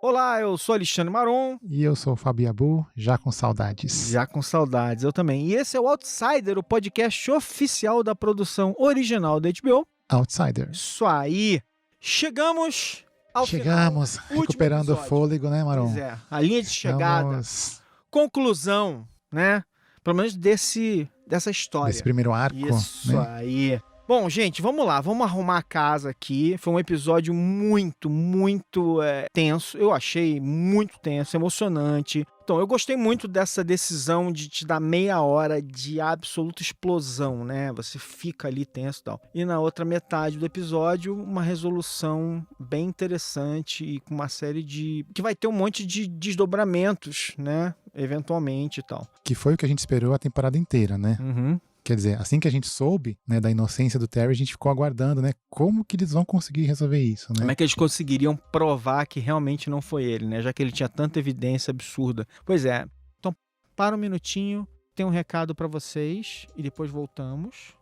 Olá, eu sou Alexandre Maron. E eu sou o Fábio Abu, já com saudades. Já com saudades, eu também. E esse é o Outsider, o podcast oficial da produção original da HBO. Outsider. Isso aí. Chegamos ao final. Recuperando o fôlego, né, Maron? Pois é, a linha de chegada. Conclusão, né? Pelo menos dessa história. Desse primeiro arco. Isso aí. Bom, gente, vamos lá, vamos arrumar a casa aqui. Foi um episódio muito tenso. Eu achei muito tenso, emocionante. Então, eu gostei muito dessa decisão de te dar meia hora de absoluta explosão, né? Você fica ali tenso e tal. E na outra metade do episódio, uma resolução bem interessante e com uma série de... que vai ter um monte de desdobramentos, né? Eventualmente e tal. Que foi o que a gente esperou a temporada inteira, né? Uhum. Quer dizer, assim que a gente soube, né, da inocência do Terry, a gente ficou aguardando, né, como que eles vão conseguir resolver isso, né? Como é que eles conseguiriam provar que realmente não foi ele, né? Já que ele tinha tanta evidência absurda. Pois é. Então, para um minutinho, tem um recado para vocês e depois voltamos.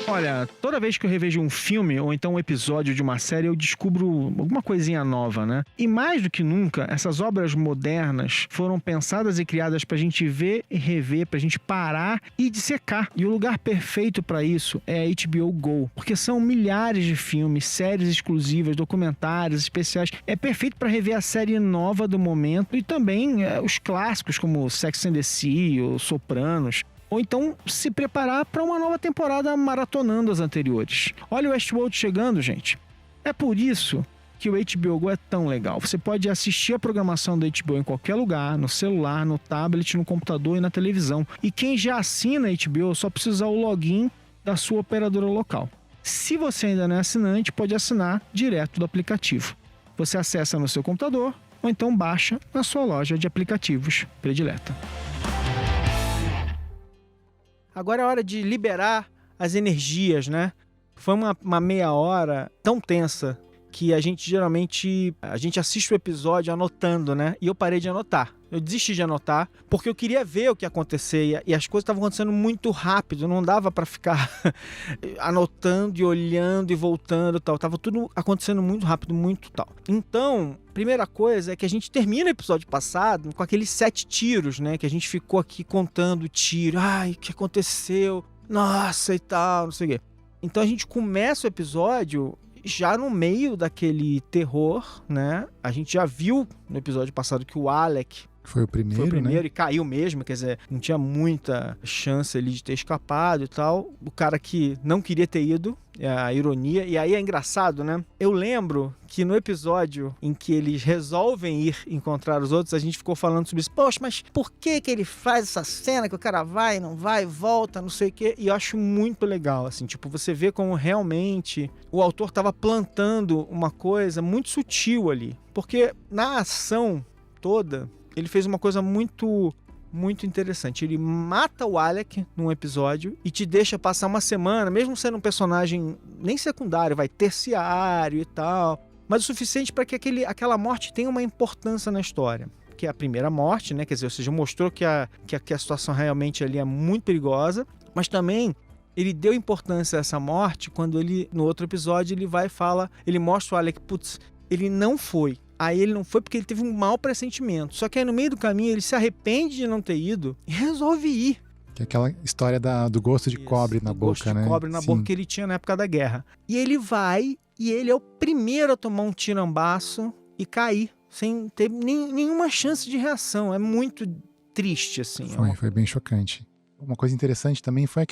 Olha, toda vez que eu revejo um filme ou então um episódio de uma série, eu descubro alguma coisinha nova, né? E mais do que nunca, essas obras modernas foram pensadas e criadas pra gente ver e rever, pra gente parar e dissecar. E o lugar perfeito pra isso é a HBO Go, porque são milhares de filmes, séries exclusivas, documentários, especiais. É perfeito pra rever a série nova do momento e também os clássicos como Sex and the City ou Sopranos. Ou então se preparar para uma nova temporada maratonando as anteriores. Olha o Westworld chegando, gente. É por isso que o HBO Go é tão legal. Você pode assistir a programação da HBO em qualquer lugar, no celular, no tablet, no computador e na televisão. E quem já assina a HBO só precisa usar o login da sua operadora local. Se você ainda não é assinante, pode assinar direto do aplicativo. Você acessa no seu computador ou então baixa na sua loja de aplicativos predileta. Agora é hora de liberar as energias, né? Foi uma meia hora tão tensa que a gente geralmente assiste o episódio anotando, né? E eu parei de anotar. Eu desisti de anotar porque eu queria ver o que ia acontecer e as coisas estavam acontecendo muito rápido. Não dava para ficar anotando e olhando e voltando e tal. Tava tudo acontecendo muito rápido, muito tal. Então, primeira coisa é que a gente termina o episódio passado com aqueles 7 tiros, né? Que a gente ficou aqui contando tiro. Ai, o que aconteceu? Nossa, e tal, não sei o quê. Então a gente começa o episódio já no meio daquele terror, né? A gente já viu no episódio passado que o Alec foi o primeiro, né? E caiu mesmo, quer dizer, não tinha muita chance ali de ter escapado e tal. O cara que não queria ter ido, é a ironia. E aí é engraçado, né? Eu lembro que no episódio em que eles resolvem ir encontrar os outros, a gente ficou falando sobre isso. Poxa, mas por que ele faz essa cena que o cara vai, não vai, volta, não sei o quê? E eu acho muito legal, assim, tipo, você vê como realmente o autor estava plantando uma coisa muito sutil ali. Porque na ação toda, ele fez uma coisa muito interessante. Ele mata o Alec num episódio e te deixa passar uma semana, mesmo sendo um personagem nem secundário, vai terciário e tal, mas o suficiente para que aquela morte tenha uma importância na história. Que é a primeira morte, né? Quer dizer, ou seja, mostrou que a situação realmente ali é muito perigosa, mas também ele deu importância a essa morte quando ele, no outro episódio, ele vai e fala, ele mostra o Alec, putz, ele não foi. Aí ele não foi porque ele teve um mau pressentimento. Só que aí no meio do caminho ele se arrepende de não ter ido e resolve ir. Que é aquela história do gosto de cobre na boca, gosto né? de cobre na boca que ele tinha na época da guerra. E ele vai e ele é o primeiro a tomar um tirambaço e cair, sem ter nenhuma chance de reação. É muito triste, assim. Foi bem chocante. Uma coisa interessante também foi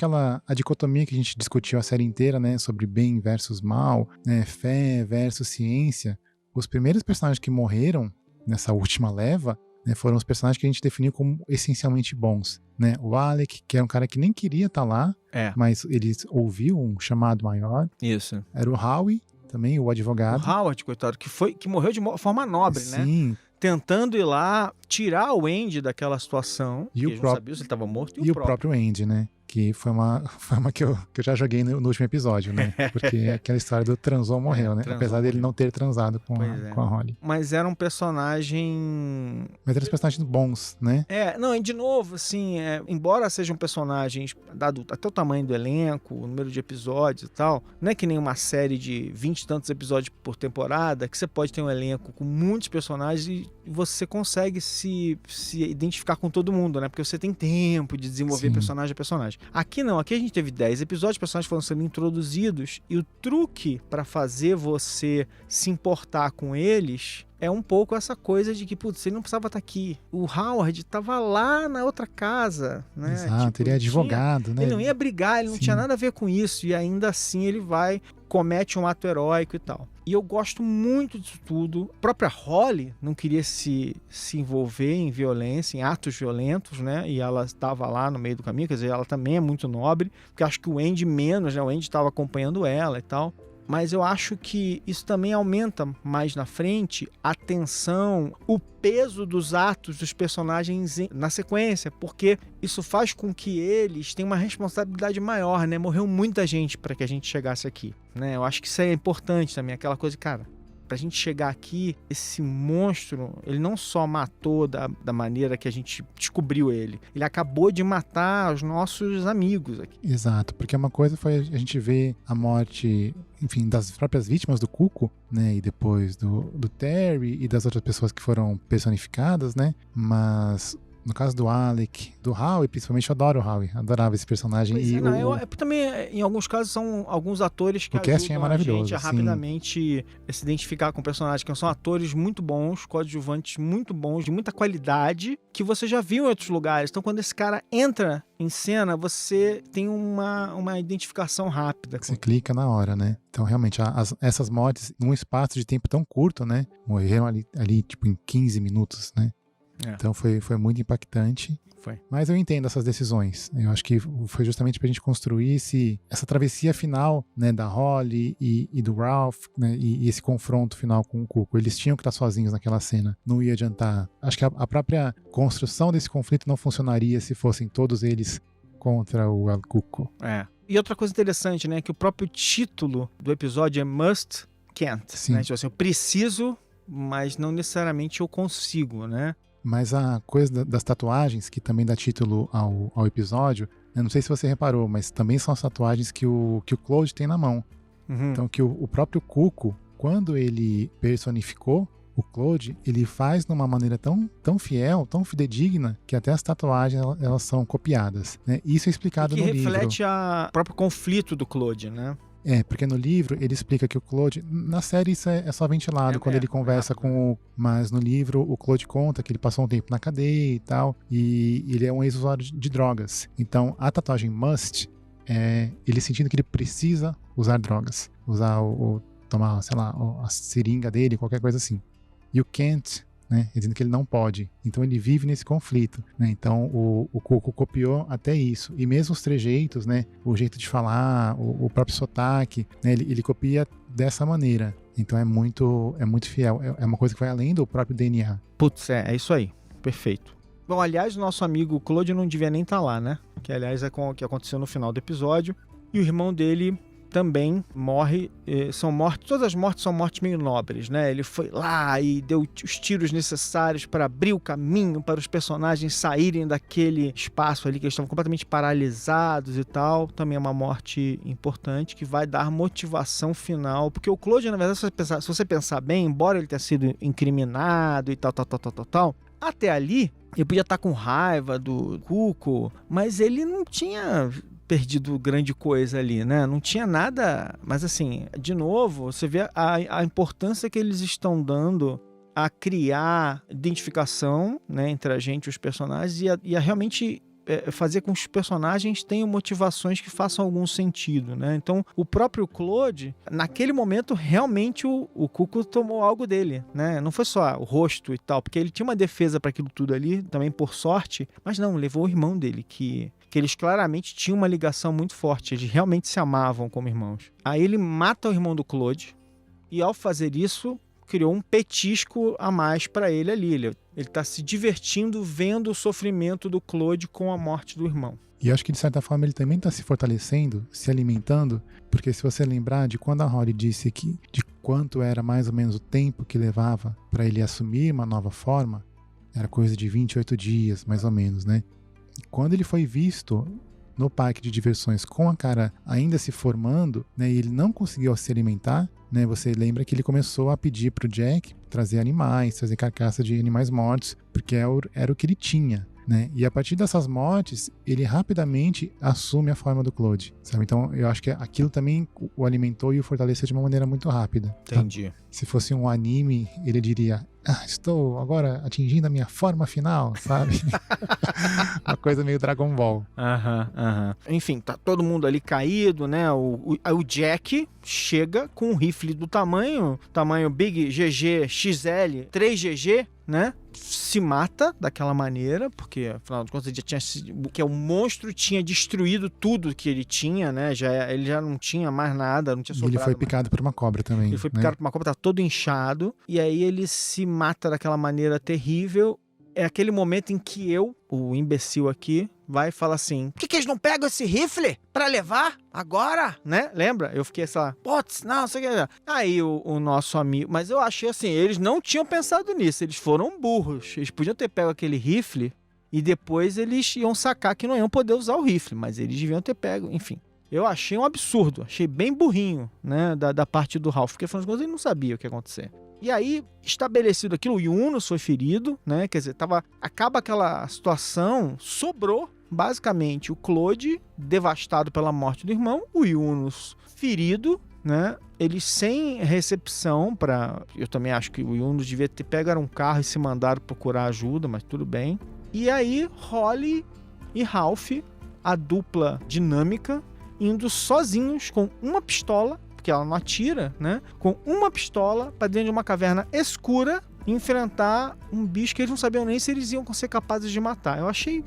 a dicotomia que a gente discutiu a série inteira, né? Sobre bem versus mal, né? Fé versus ciência. Os primeiros personagens que morreram nessa última leva, né, foram os personagens que a gente definiu como essencialmente bons, né? O Alec, que era um cara que nem queria estar lá, mas ele ouviu um chamado maior. Isso. Era o Howie, também, o advogado. O Howard, coitado, que morreu de forma nobre, né? Sim. Tentando ir lá, tirar o Andy daquela situação. E o não sabia se ele estava morto. E o próprio Andy, né? Que foi uma que eu já joguei no último episódio, né? Porque é aquela história do transou morreu, né? Transou, apesar dele morreu. não ter transado com a Holly. Mas era um personagem... Mas eram os personagens bons, né? Não, e de novo, assim, embora sejam personagens dado até o tamanho do elenco, o número de episódios e tal, não é que nem uma série de 20 e tantos episódios por temporada, que você pode ter um elenco com muitos personagens e você consegue se identificar com todo mundo, né? Porque você tem tempo de desenvolver personagem a personagem. Aqui não, aqui a gente teve 10 episódios, personagens foram sendo introduzidos e o truque para fazer você se importar com eles é um pouco essa coisa de que, putz, ele não precisava estar aqui. O Howard estava lá na outra casa, né? Exato, ele é advogado, né? Ele não ia brigar, ele não tinha nada a ver com isso. E ainda assim ele comete um ato heróico e tal. E eu gosto muito disso tudo. A própria Holly não queria se envolver em violência, em atos violentos, né? E ela estava lá no meio do caminho, quer dizer, ela também é muito nobre, porque acho que o Andy menos, né? O Andy estava acompanhando ela e tal. Mas eu acho que isso também aumenta mais na frente a tensão, o peso dos atos dos personagens na sequência, porque isso faz com que eles tenham uma responsabilidade maior, né? Morreu muita gente para que a gente chegasse aqui, né? Eu acho que isso é importante também, aquela coisa, cara, pra gente chegar aqui, esse monstro, ele não só matou da maneira que a gente descobriu ele acabou de matar os nossos amigos aqui. Exato, porque uma coisa foi a gente ver a morte, enfim, das próprias vítimas do Cuco, né, e depois do Terry e das outras pessoas que foram personificadas, né, mas... No caso do Alec, do Howie, principalmente eu adoro o Howie, adorava esse personagem. Também, em alguns casos, são alguns atores que ajudam a gente a rapidamente se identificar com o personagem, que são atores muito bons, coadjuvantes muito bons, de muita qualidade, que você já viu em outros lugares. Então, quando esse cara entra em cena, você tem uma identificação rápida. Você clica na hora, né? Então, realmente, essas mortes, num espaço de tempo tão curto, né? Morreram ali tipo, em 15 minutos, né? Então foi muito impactante. Foi. Mas eu entendo essas decisões. Eu acho que foi justamente pra gente construir essa travessia final, né, da Holly e do Ralph, né, e esse confronto final com o Cuco. Eles tinham que estar sozinhos naquela cena. Não ia adiantar. Acho que a própria construção desse conflito não funcionaria se fossem todos eles contra o El Cuco. E outra coisa interessante, né, que o próprio título do episódio é Must, Can't. Né? Tipo assim, eu preciso, mas não necessariamente eu consigo, né? Mas a coisa das tatuagens, que também dá título ao episódio, eu não sei se você reparou, mas também são as tatuagens que o Claude tem na mão. Uhum. Então, que o próprio Cuco, quando ele personificou o Claude, ele faz de uma maneira tão fiel, tão fidedigna, que até as tatuagens elas são copiadas. Né? Isso é explicado no livro. Que reflete o próprio conflito do Claude, né? Porque no livro ele explica que o Claude... Na série isso é só ventilado quando ele conversa com o... Mas no livro o Claude conta que ele passou um tempo na cadeia e tal, e ele é um ex-usuário de drogas. Então a tatuagem Must é ele sentindo que ele precisa usar drogas. Usar tomar, sei lá, a seringa dele, qualquer coisa assim. E o Can't, né, dizendo que ele não pode. Então ele vive nesse conflito, né? Então o Cuco copiou até isso. E mesmo os trejeitos, né, o jeito de falar, o próprio sotaque, né, ele copia dessa maneira. Então é muito fiel. É uma coisa que vai além do próprio DNA. Putz, é isso aí. Perfeito. Bom, aliás, o nosso amigo Claude não devia nem estar lá, né? Que aliás é o que aconteceu no final do episódio. E o irmão dele também morre, todas as mortes são mortes meio nobres, né? Ele foi lá e deu os tiros necessários para abrir o caminho para os personagens saírem daquele espaço ali que eles estavam completamente paralisados e tal. Também é uma morte importante que vai dar motivação final, porque o Claude, na verdade, se você pensar bem, embora ele tenha sido incriminado e tal, até ali ele podia estar com raiva do Cuco, mas ele não tinha perdido grande coisa ali, né? Não tinha nada, mas assim, de novo, você vê a importância que eles estão dando a criar identificação, né, entre a gente e os personagens e a realmente fazer com que os personagens tenham motivações que façam algum sentido, né? Então, o próprio Claude, naquele momento, realmente o Cuco tomou algo dele, né? Não foi só o rosto e tal, porque ele tinha uma defesa para aquilo tudo ali, também por sorte, mas não, levou o irmão dele, que eles claramente tinham uma ligação muito forte, eles realmente se amavam como irmãos. Aí ele mata o irmão do Claude e, ao fazer isso, criou um petisco a mais para ele ali. Ele está se divertindo vendo o sofrimento do Claude com a morte do irmão. E eu acho que de certa forma ele também está se fortalecendo, se alimentando, porque se você lembrar de quando a Holly disse que de quanto era mais ou menos o tempo que levava para ele assumir uma nova forma, era coisa de 28 dias, mais ou menos, né? E quando ele foi visto no parque de diversões com a cara ainda se formando, né, e ele não conseguiu se alimentar, né, você lembra que ele começou a pedir pro Jack trazer animais, trazer carcaça de animais mortos, porque era o que ele tinha. Né? E a partir dessas mortes, ele rapidamente assume a forma do Claude, sabe? Então eu acho que aquilo também o alimentou e o fortaleceu de uma maneira muito rápida. Entendi. Tá? Se fosse um anime, ele diria: estou agora atingindo a minha forma final, sabe? Uma coisa meio Dragon Ball. Enfim, tá todo mundo ali caído, né? O Jack chega com um rifle do tamanho Big GG XL 3GG, né? Se mata daquela maneira, porque afinal de contas ele já tinha sido, que o monstro tinha destruído tudo que ele tinha, né? Ele já não tinha mais nada, não tinha sobrado. E ele foi picado por uma cobra também. Ele foi picado por uma cobra, tá todo inchado, e aí ele se mata daquela maneira terrível. É aquele momento em que o imbecil aqui, vai e fala assim: por que eles não pegam esse rifle pra levar agora, né? Lembra? Eu fiquei assim, putz, não sei o que. Aí o nosso amigo, mas eu achei assim, eles não tinham pensado nisso, eles foram burros. Eles podiam ter pego aquele rifle e depois eles iam sacar que não iam poder usar o rifle, mas eles deviam ter pego, enfim. Eu achei um absurdo, achei bem burrinho, né, da parte do Ralph, porque afinal de contas ele não sabia o que ia acontecer. E aí, estabelecido aquilo, o Yunus foi ferido, né? Quer dizer, acaba aquela situação, sobrou basicamente o Claude devastado pela morte do irmão, o Yunus ferido, né? Ele sem recepção para... Eu também acho que o Yunus devia ter pego um carro e se mandado procurar ajuda, mas tudo bem. E aí, Holly e Ralph, a dupla dinâmica, indo sozinhos com uma pistola, porque ela não atira, né? Com uma pistola para dentro de uma caverna escura enfrentar um bicho que eles não sabiam nem se eles iam ser capazes de matar. Eu achei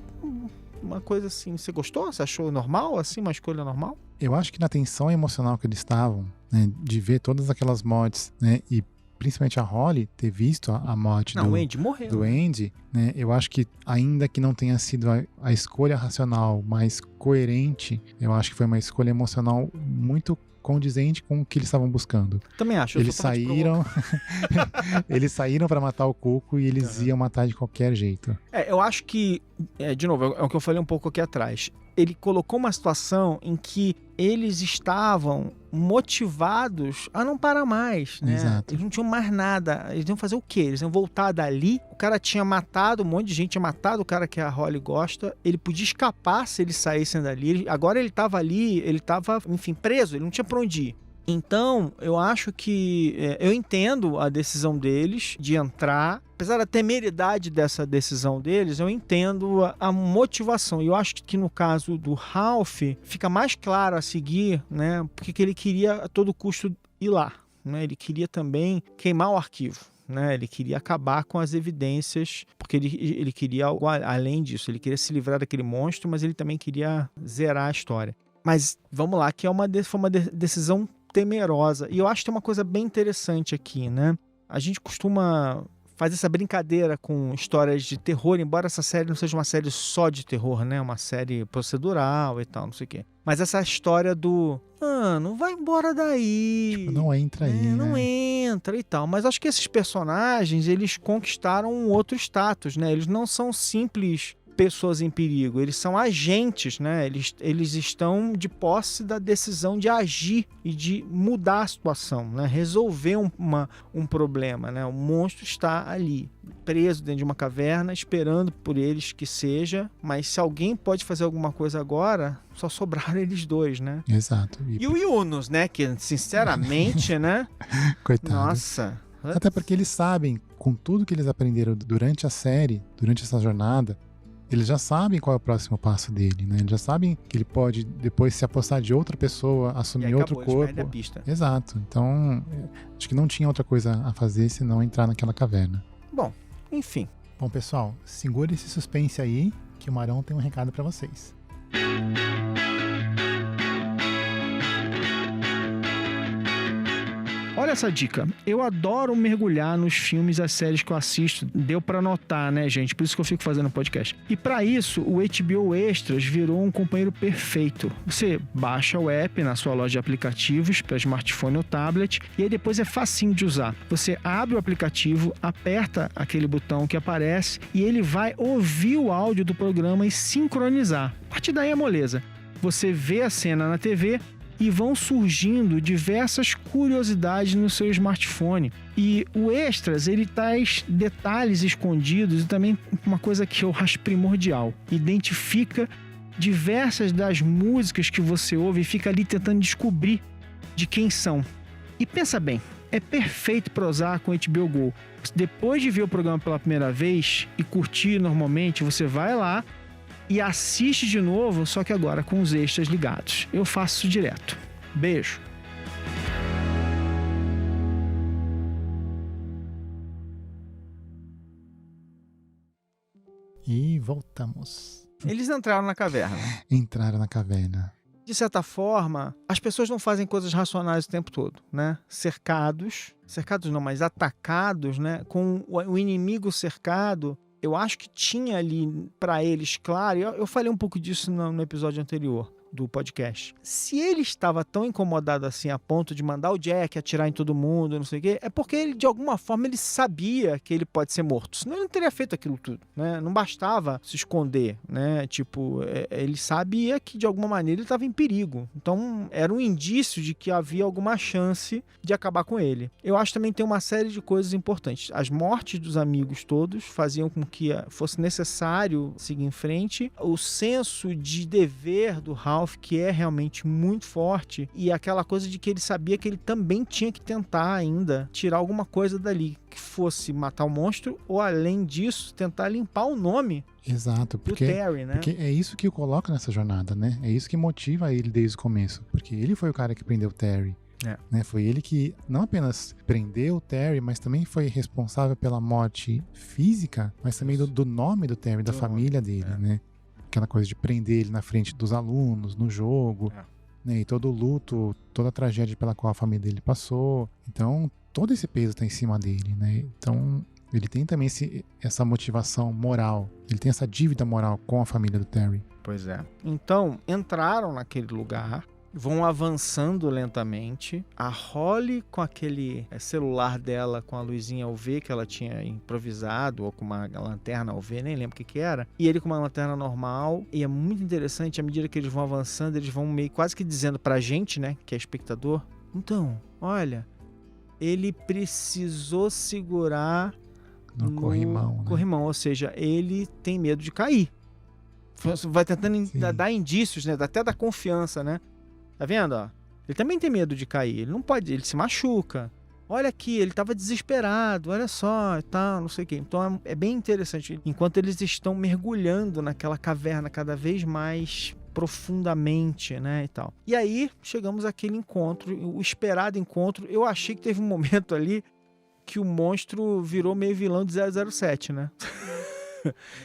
uma coisa assim. Você gostou? Você achou normal? Assim, uma escolha normal? Eu acho que na tensão emocional que eles estavam, né, de ver todas aquelas mortes, né, e principalmente a Holly ter visto a morte o Andy morreu, do Andy, né, eu acho que ainda que não tenha sido a escolha racional mais coerente, eu acho que foi uma escolha emocional muito condizente com o que eles estavam buscando. Também acho. Eles saíram eles saíram para matar o Cuco e eles iam matar de qualquer jeito. Eu acho que, de novo, é o que eu falei um pouco aqui atrás. Ele colocou uma situação em que eles estavam motivados a não parar mais, né? Exato. Eles não tinham mais nada. Eles iam fazer o quê? Eles iam voltar dali. O cara tinha matado, um monte de gente tinha matado o cara que a Holly gosta. Ele podia escapar se eles saíssem dali. Agora ele estava ali, ele estava, enfim, preso. Ele não tinha pra onde ir. Então, eu acho que... eu entendo a decisão deles de entrar. Apesar da temeridade dessa decisão deles, eu entendo a motivação. E eu acho que no caso do Ralph, fica mais claro a seguir, né? Porque ele queria a todo custo ir lá, né? Ele queria também queimar o arquivo, né? Ele queria acabar com as evidências, porque ele queria algo além disso. Ele queria se livrar daquele monstro, mas ele também queria zerar a história. Mas vamos lá, que foi uma decisão temerosa. E eu acho que tem uma coisa bem interessante aqui, né? A gente costuma fazer essa brincadeira com histórias de terror, embora essa série não seja uma série só de terror, né? Uma série procedural e tal, não sei o quê. Mas essa história do... não vai embora daí. Tipo, não entra aí, Não né? entra e tal. Mas acho que esses personagens, eles conquistaram um outro status, né? Eles não são simples pessoas em perigo, eles são agentes, né? Eles estão de posse da decisão de agir e de mudar a situação, né? Resolver um problema, né? O monstro está ali, preso dentro de uma caverna, esperando por eles que seja, mas se alguém pode fazer alguma coisa agora, só sobraram eles dois, né? Exato. E o Yunus, né? Que, sinceramente, né? Coitado. Nossa. Até porque eles sabem, com tudo que eles aprenderam durante a série, durante essa jornada, eles já sabem qual é o próximo passo dele, né? Eles já sabem que ele pode depois se apossar de outra pessoa, assumir outro corpo. A pista. Exato. Então, acho que não tinha outra coisa a fazer senão entrar naquela caverna. Bom, enfim. Bom, pessoal, segura esse suspense aí, que o Marão tem um recado pra vocês. Olha essa dica. Eu adoro mergulhar nos filmes e as séries que eu assisto. Deu pra notar, né, gente? Por isso que eu fico fazendo podcast. E pra isso, o HBO Extras virou um companheiro perfeito. Você baixa o app na sua loja de aplicativos para smartphone ou tablet e aí depois é facinho de usar. Você abre o aplicativo, aperta aquele botão que aparece e ele vai ouvir o áudio do programa e sincronizar. A partir daí é moleza. Você vê a cena na TV e vão surgindo diversas curiosidades no seu smartphone. E o Extras, ele traz detalhes escondidos e também uma coisa que eu acho primordial. Identifica diversas das músicas que você ouve e fica ali tentando descobrir de quem são. E pensa bem, é perfeito para usar com HBO Go. Depois de ver o programa pela primeira vez e curtir normalmente, você vai lá e assiste de novo, só que agora com os extras ligados. Eu faço isso direto. Beijo! E voltamos. Eles entraram na caverna. Entraram na caverna. De certa forma, as pessoas não fazem coisas racionais o tempo todo, né? Cercados não, mas atacados, né? Com o inimigo cercado. Eu acho que tinha ali para eles, claro, eu falei um pouco disso no episódio anterior do podcast. Se ele estava tão incomodado assim a ponto de mandar o Jack atirar em todo mundo, não sei o quê, é porque ele, de alguma forma, ele sabia que ele pode ser morto. Senão ele não teria feito aquilo tudo, né? Não bastava se esconder, né? Tipo, ele sabia que de alguma maneira ele estava em perigo. Então, era um indício de que havia alguma chance de acabar com ele. Eu acho que também tem uma série de coisas importantes. As mortes dos amigos todos faziam com que fosse necessário seguir em frente. O senso de dever do Ralph, que é realmente muito forte, e aquela coisa de que ele sabia que ele também tinha que tentar ainda tirar alguma coisa dali, que fosse matar o monstro, ou além disso, tentar limpar o nome. Exato, porque, do Terry, né? Porque é isso que o coloca nessa jornada, né? É isso que motiva ele desde o começo, porque ele foi o cara que prendeu o Terry. Né? Foi ele que não apenas prendeu o Terry, mas também foi responsável pela morte física, mas também do nome do Terry, da família dele, né? Aquela coisa de prender ele na frente dos alunos, no jogo, né? E todo o luto, toda a tragédia pela qual a família dele passou. Então, todo esse peso tá em cima dele, né? Então, ele tem também essa motivação moral. Ele tem essa dívida moral com a família do Terry. Pois é. Então, entraram naquele lugar, vão avançando lentamente. A Holly, com aquele celular dela, com a luzinha UV que ela tinha improvisado, ou com uma lanterna UV, nem lembro o que era. E ele com uma lanterna normal. E é muito interessante, à medida que eles vão avançando, eles vão meio quase que dizendo pra gente, né, que é espectador, então, olha, ele precisou segurar no corrimão, né? Corrimão, ou seja, ele tem medo de cair. Vai tentando dar indícios, né, até da confiança, né? Tá vendo, ó? Ele também tem medo de cair. Ele não pode, ele se machuca. Olha aqui, ele tava desesperado, olha só, e tal, não sei o quê. Então é bem interessante. Enquanto eles estão mergulhando naquela caverna cada vez mais profundamente, né, e tal. E aí, chegamos àquele encontro, o esperado encontro. Eu achei que teve um momento ali que o monstro virou meio vilão de 007, né?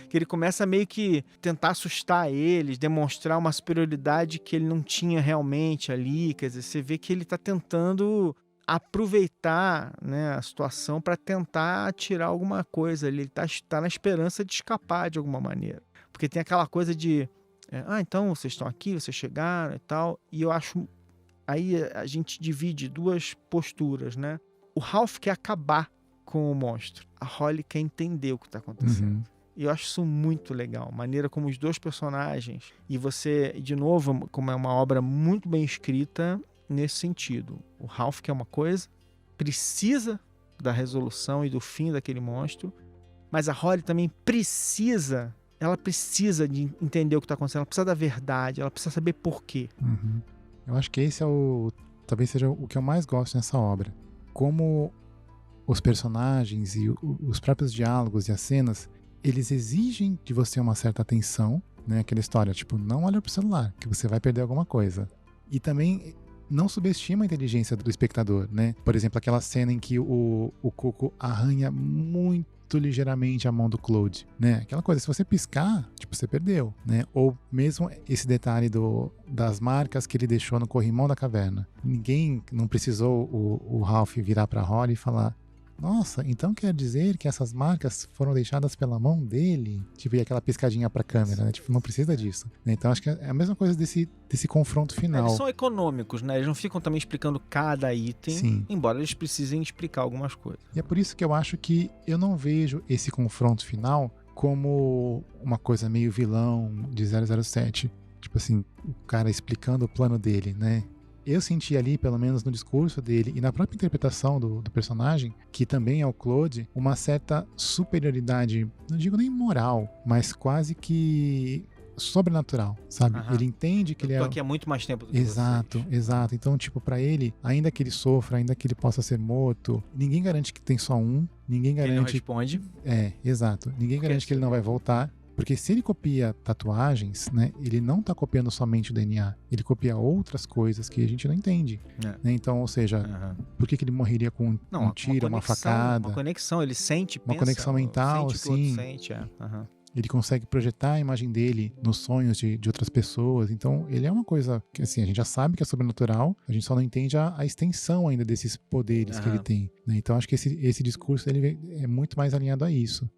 Que ele começa meio que tentar assustar eles, demonstrar uma superioridade que ele não tinha realmente ali. Quer dizer, você vê que ele está tentando aproveitar, né, a situação para tentar tirar alguma coisa ali. Ele tá na esperança de escapar de alguma maneira. Porque tem aquela coisa de então vocês estão aqui, vocês chegaram e tal. E eu acho... Aí a gente divide duas posturas, né? O Ralph quer acabar com o monstro. A Holly quer entender o que está acontecendo. E eu acho isso muito legal. A maneira como os dois personagens... E você, de novo, como é uma obra muito bem escrita nesse sentido. O Ralph quer uma coisa, precisa da resolução e do fim daquele monstro, mas a Holly também precisa... Ela precisa de entender o que está acontecendo. Ela precisa da verdade. Ela precisa saber por quê. Eu acho que esse talvez seja o que eu mais gosto nessa obra. Como os personagens e os próprios diálogos e as cenas... Eles exigem de você uma certa atenção, né? Aquela história, tipo, não olha pro celular, que você vai perder alguma coisa. E também não subestima a inteligência do espectador, né? Por exemplo, aquela cena em que o Coco arranha muito muito ligeiramente a mão do Claude, né? Aquela coisa, se você piscar, tipo, você perdeu, né? Ou mesmo esse detalhe das marcas que ele deixou no corrimão da caverna. Ninguém, não precisou o Ralph virar pra Holly e falar: nossa, então quer dizer que essas marcas foram deixadas pela mão dele? Tipo, e aquela piscadinha pra câmera, né? Tipo, não precisa disso. Então acho que é a mesma coisa desse confronto final. Eles são econômicos, né? Eles não ficam também explicando cada item, Sim. Embora eles precisem explicar algumas coisas. E é por isso que eu acho que eu não vejo esse confronto final como uma coisa meio vilão de 007. Tipo assim, o cara explicando o plano dele, né? Eu senti ali, pelo menos no discurso dele e na própria interpretação do personagem, que também é o Claude, uma certa superioridade, não digo nem moral, mas quase que sobrenatural, sabe? Ele entende que ele Eu tô aqui há muito mais tempo do que Exato, vocês. exato. Então, tipo, pra ele, ainda que ele sofra, ainda que ele possa ser morto, ninguém garante que tem só um, ninguém garante... Ele não responde. Exato. Ninguém garante que ele não vai voltar. Porque se ele copia tatuagens, né, ele não tá copiando somente o DNA, ele copia outras coisas que a gente não entende. Né? Então, ou seja, por que ele morreria com um tiro, uma facada? Uma conexão, ele sente, pensa. Uma conexão mental, sente sim. Sente, Ele consegue projetar a imagem dele nos sonhos de outras pessoas. Então, ele é uma coisa que, assim, a gente já sabe que é sobrenatural, a gente só não entende a extensão ainda desses poderes que ele tem. Né? Então, acho que esse discurso ele é muito mais alinhado a isso.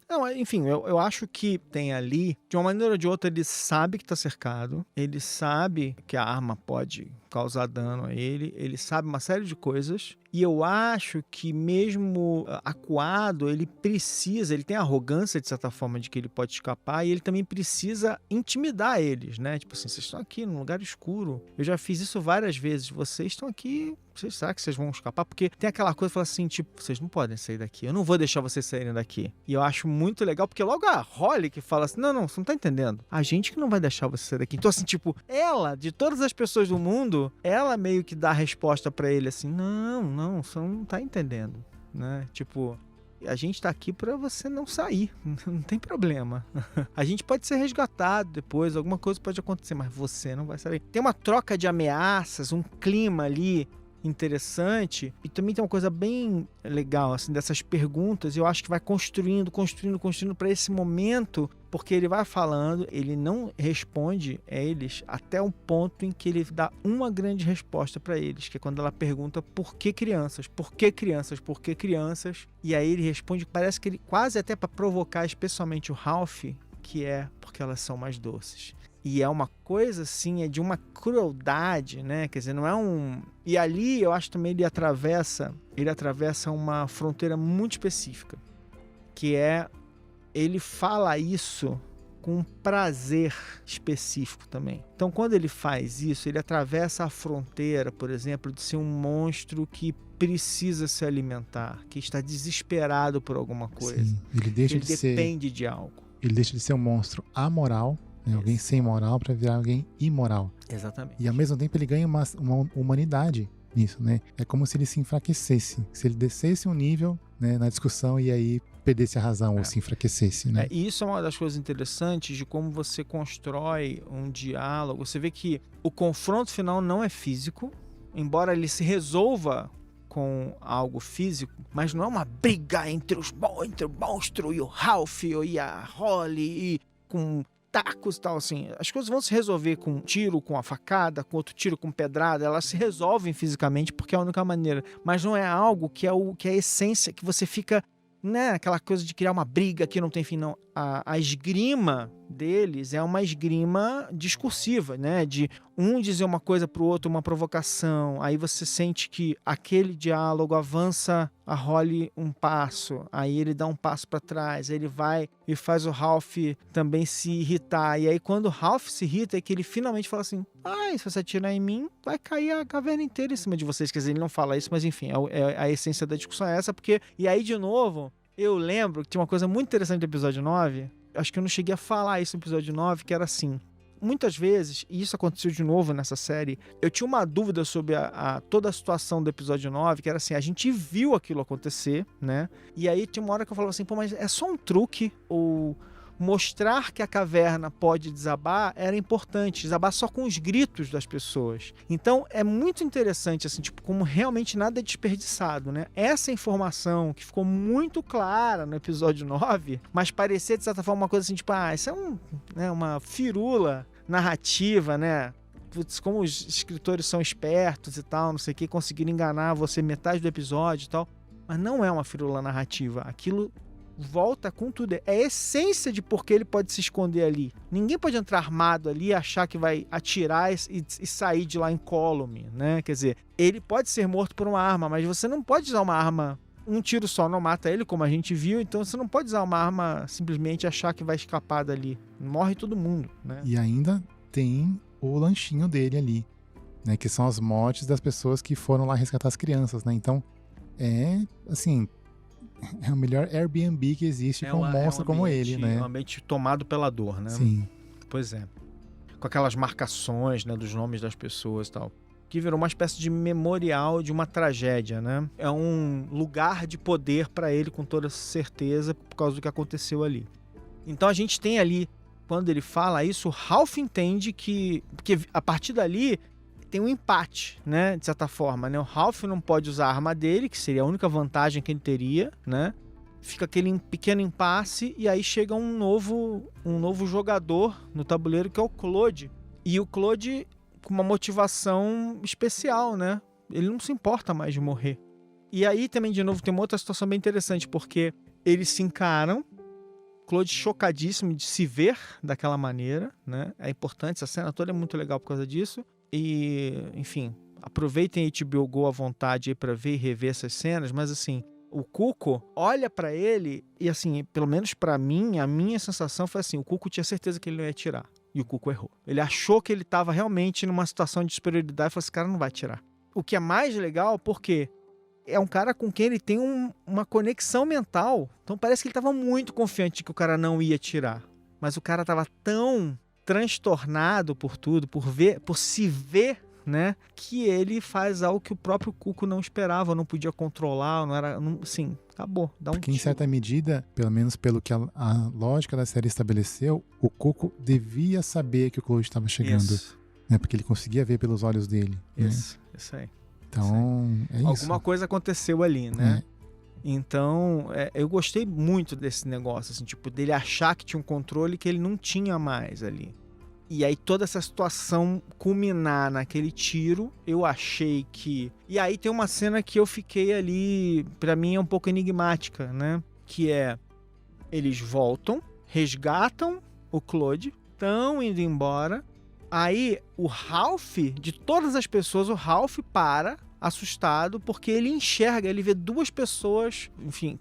Não, enfim, eu acho que tem ali, de uma maneira ou de outra, ele sabe que tá cercado, ele sabe que a arma pode causar dano a ele, ele sabe uma série de coisas, e eu acho que mesmo acuado, ele tem a arrogância, de certa forma, de que ele pode escapar, e ele também precisa intimidar eles, né? Tipo assim, vocês estão aqui num lugar escuro, eu já fiz isso várias vezes, vocês estão aqui... Será que vocês vão escapar? Porque tem aquela coisa que fala assim, tipo, vocês não podem sair daqui. Eu não vou deixar vocês saírem daqui. E eu acho muito legal, porque logo a Holly que fala assim, não, você não tá entendendo. A gente que não vai deixar você sair daqui. Então assim, tipo, ela, de todas as pessoas do mundo, ela meio que dá a resposta pra ele assim, não, você não tá entendendo, né? Tipo... A gente tá aqui pra você não sair, não tem problema. A gente pode ser resgatado depois, alguma coisa pode acontecer, mas você não vai sair. Tem uma troca de ameaças, um clima ali interessante, e também tem uma coisa bem legal, assim, dessas perguntas, eu acho que vai construindo para esse momento, porque ele vai falando, ele não responde a eles até um ponto em que ele dá uma grande resposta para eles, que é quando ela pergunta por que crianças, e aí ele responde, parece que ele quase até para provocar especialmente o Ralph, que é porque elas são mais doces. E é uma coisa assim, é de uma crueldade, né? Quer dizer, não é um... E ali eu acho também ele atravessa uma fronteira muito específica, que é, ele fala isso com um prazer específico também. Então quando ele faz isso, ele atravessa a fronteira, por exemplo, de ser um monstro que precisa se alimentar, que está desesperado por alguma coisa. Sim, ele depende de algo. Ele deixa de ser um monstro amoral, né? Alguém sem moral, para virar alguém imoral. Exatamente. E ao mesmo tempo ele ganha uma humanidade nisso, né? É como se ele se enfraquecesse, se ele descesse um nível, né, na discussão e aí perdesse a razão ou se enfraquecesse, né? E isso é uma das coisas interessantes de como você constrói um diálogo. Você vê que o confronto final não é físico, embora ele se resolva com algo físico, mas não é uma briga entre o monstro e o Ralph e a Holly e com tacos e tal, assim. As coisas vão se resolver com um tiro, com a facada, com outro tiro, com pedrada. Elas se resolvem fisicamente porque é a única maneira. Mas não é algo que é a essência, que você fica, né, aquela coisa de criar uma briga que não tem fim, não. A esgrima deles é uma esgrima discursiva, né? De um dizer uma coisa pro outro, uma provocação. Aí você sente que aquele diálogo avança a Holly um passo, aí ele dá um passo para trás, aí ele vai e faz o Ralph também se irritar. E aí quando o Ralph se irrita é que ele finalmente fala assim, se você atirar em mim, vai cair a caverna inteira em cima de vocês. Quer dizer, ele não fala isso, mas enfim, a essência da discussão é essa, porque... E aí, de novo... Eu lembro que tinha uma coisa muito interessante do episódio 9, acho que eu não cheguei a falar isso no episódio 9, que era assim, muitas vezes, e isso aconteceu de novo nessa série, eu tinha uma dúvida sobre toda a situação do episódio 9, que era assim, a gente viu aquilo acontecer, né? E aí tinha uma hora que eu falava assim, mas é só um truque? Ou mostrar que a caverna pode desabar era importante, desabar só com os gritos das pessoas. Então é muito interessante, assim, tipo, como realmente nada é desperdiçado, né? Essa informação que ficou muito clara no episódio 9, mas parecia de certa forma uma coisa assim, tipo, isso é uma firula narrativa, né? Putz, como os escritores são espertos e tal, não sei o que, conseguiram enganar você metade do episódio e tal. Mas não é uma firula narrativa. Aquilo volta com tudo. É a essência de por que ele pode se esconder ali. Ninguém pode entrar armado ali e achar que vai atirar e sair de lá incólume, né? Quer dizer, ele pode ser morto por uma arma, mas você não pode usar uma arma. Um tiro só não mata ele, como a gente viu, então você não pode usar uma arma simplesmente achar que vai escapar dali. Morre todo mundo, né? E ainda tem o lanchinho dele ali, né? Que são as mortes das pessoas que foram lá resgatar as crianças, né? Então, assim, é o melhor Airbnb que existe com um monstro como ele, né? É um ambiente tomado pela dor, né? Sim. Pois é. Com aquelas marcações, né, dos nomes das pessoas e tal. Que virou uma espécie de memorial de uma tragédia, né? É um lugar de poder para ele, com toda certeza, por causa do que aconteceu ali. Então a gente tem ali, quando ele fala isso, o Ralph entende que... Porque a partir dali tem um empate, né? De certa forma, né? O Ralph não pode usar a arma dele, que seria a única vantagem que ele teria, né? Fica aquele pequeno impasse e aí chega um novo jogador no tabuleiro, que é o Claude. E o Claude com uma motivação especial, né? Ele não se importa mais de morrer. E aí também, de novo, tem uma outra situação bem interessante, porque eles se encaram, Claude chocadíssimo de se ver daquela maneira, né? É importante, essa cena toda é muito legal por causa disso. E, enfim, aproveitem a HBO Go à vontade aí pra ver e rever essas cenas, mas assim, o Cuco olha pra ele e assim, pelo menos pra mim, a minha sensação foi assim, o Cuco tinha certeza que ele não ia atirar. E o Cuco errou. Ele achou que ele estava realmente numa situação de superioridade e falou: esse cara não vai atirar. O que é mais legal porque é um cara com quem ele tem uma conexão mental. Então parece que ele estava muito confiante de que o cara não ia atirar. Mas o cara estava tão transtornado por tudo, por se ver, né, que ele faz algo que o próprio Cuco não esperava, não podia controlar, assim, acabou, dá um Porque, em tiro. certa medida, pelo menos pelo que a lógica da série estabeleceu, o Cuco devia saber que o Claude estava chegando. Isso. Né, porque ele conseguia ver pelos olhos dele. Isso aí. Então, é isso. Alguma coisa aconteceu ali, né? Então, eu gostei muito desse negócio, assim, tipo, dele achar que tinha um controle que ele não tinha mais ali. E aí toda essa situação culminar naquele tiro, eu achei que... E aí tem uma cena que eu fiquei ali, pra mim é um pouco enigmática, né? Que é, eles voltam, resgatam o Claude, estão indo embora. Aí o Ralph, de todas as pessoas, o Ralph para, assustado, porque ele enxerga, ele vê duas pessoas, enfim,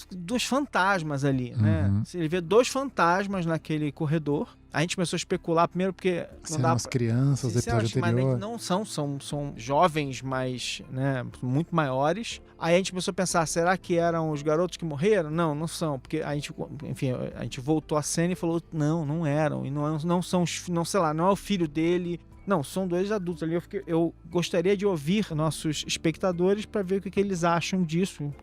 dois fantasmas ali, né? Ele vê dois fantasmas naquele corredor. A gente começou a especular primeiro porque não dá as crianças do episódio anterior. Mas não são jovens, mas, né, muito maiores. Aí a gente começou a pensar, será que eram os garotos que morreram? Não, não são, porque a gente voltou a cena e falou, não eram, e não são, não sei lá, não é o filho dele. Não, são dois adultos ali. Eu gostaria de ouvir nossos espectadores para ver o que eles acham disso.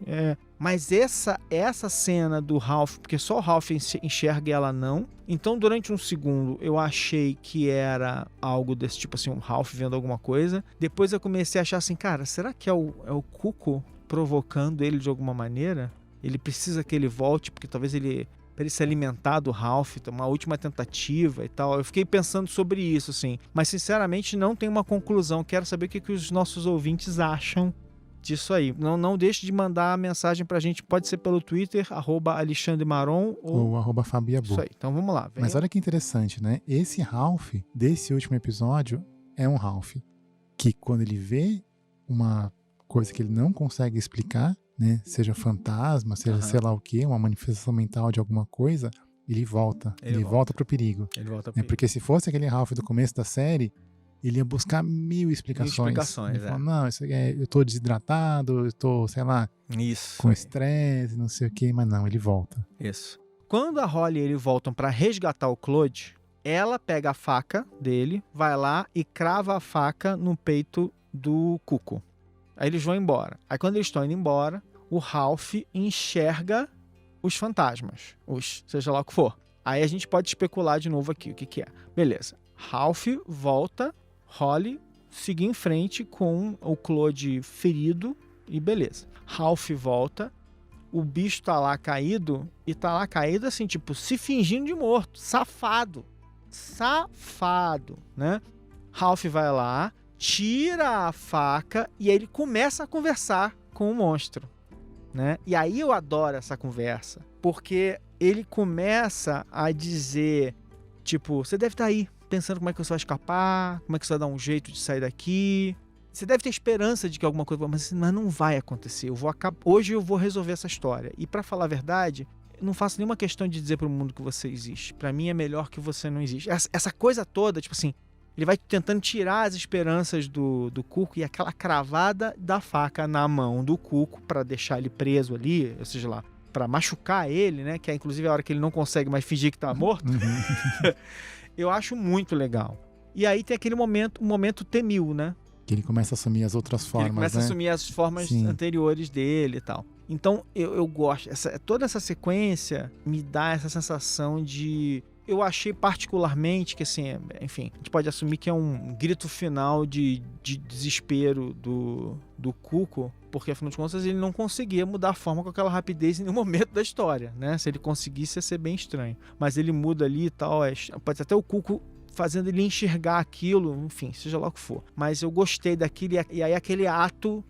Mas essa cena do Ralph, porque só o Ralph enxerga e ela não. Então, durante um segundo, eu achei que era algo desse tipo, assim, um Ralph vendo alguma coisa. Depois eu comecei a achar assim, cara, será que é o Cuco provocando ele de alguma maneira? Ele precisa que ele volte, porque talvez para ele se alimentar do Ralph, uma última tentativa e tal. Eu fiquei pensando sobre isso, assim. Mas, sinceramente, não tem uma conclusão. Quero saber o que os nossos ouvintes acham disso aí. Não deixe de mandar a mensagem pra gente. Pode ser pelo Twitter, @AlexandreMaron ou @FabiaBu. Isso aí. Então, vamos lá. Mas olha que interessante, né? Esse Ralph, desse último episódio, é um Ralph que, quando ele vê uma coisa que ele não consegue explicar, né, seja fantasma, seja sei lá o que, uma manifestação mental de alguma coisa, ele volta pro perigo. Ele volta pro perigo. Porque se fosse aquele Ralph do começo da série, ele ia buscar mil explicações. Ele fala, não, isso eu tô desidratado, eu tô, sei lá, com estresse, não sei o que, mas não, ele volta. Isso. Quando a Holly e ele voltam pra resgatar o Claude, ela pega a faca dele, vai lá e crava a faca no peito do Cuco. Aí eles vão embora. Aí quando eles estão indo embora, o Ralph enxerga os fantasmas. Seja lá o que for. Aí a gente pode especular de novo aqui o que é. Beleza. Ralph volta, Holly seguir em frente com o Claude ferido e beleza. Ralph volta, o bicho tá lá caído e tá lá caído assim, tipo, se fingindo de morto. Safado, né? Ralph vai lá, tira a faca e aí ele começa a conversar com o monstro, né? E aí eu adoro essa conversa, porque ele começa a dizer, tipo, você deve estar aí pensando como é que você vai escapar, como é que você vai dar um jeito de sair daqui. Você deve ter esperança de que alguma coisa... Mas não vai acontecer. Hoje eu vou resolver essa história. E pra falar a verdade, eu não faço nenhuma questão de dizer pro mundo que você existe. Pra mim é melhor que você não existe. Essa coisa toda, tipo assim, ele vai tentando tirar as esperanças do Cuco e aquela cravada da faca na mão do Cuco pra deixar ele preso ali, ou seja lá, pra machucar ele, né? Que é inclusive a hora que ele não consegue mais fingir que tá morto. Eu acho muito legal. E aí tem aquele momento, o momento T-1000, né? Que ele começa a assumir as outras formas, ele começa a assumir as formas anteriores dele e tal. Então, eu gosto. Toda essa sequência me dá essa sensação de... Eu achei particularmente que, assim, enfim, a gente pode assumir que é um grito final de desespero do Cuco, porque, afinal de contas, ele não conseguia mudar a forma com aquela rapidez em nenhum momento da história, né? Se ele conseguisse, ia ser bem estranho. Mas ele muda ali e tal, pode ser até o Cuco fazendo ele enxergar aquilo, enfim, seja lá o que for. Mas eu gostei daquilo, e aí aquele ato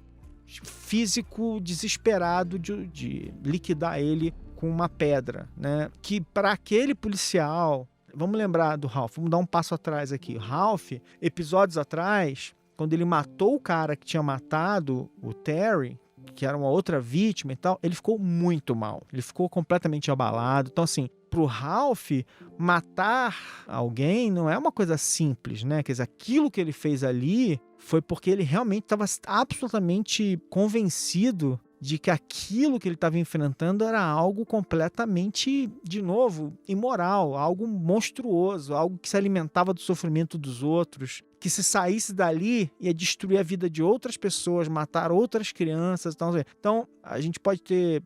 físico desesperado de liquidar ele com uma pedra, né? Que para aquele policial, vamos lembrar do Ralph, vamos dar um passo atrás aqui. Ralph, episódios atrás, quando ele matou o cara que tinha matado o Terry, que era uma outra vítima e tal, ele ficou muito mal. Ele ficou completamente abalado. Então, assim, pro Ralph, matar alguém não é uma coisa simples, né? Quer dizer, aquilo que ele fez ali foi porque ele realmente estava absolutamente convencido de que aquilo que ele estava enfrentando era algo completamente, de novo, imoral, algo monstruoso, algo que se alimentava do sofrimento dos outros, que se saísse dali ia destruir a vida de outras pessoas, matar outras crianças e tal. Então, a gente pode ter...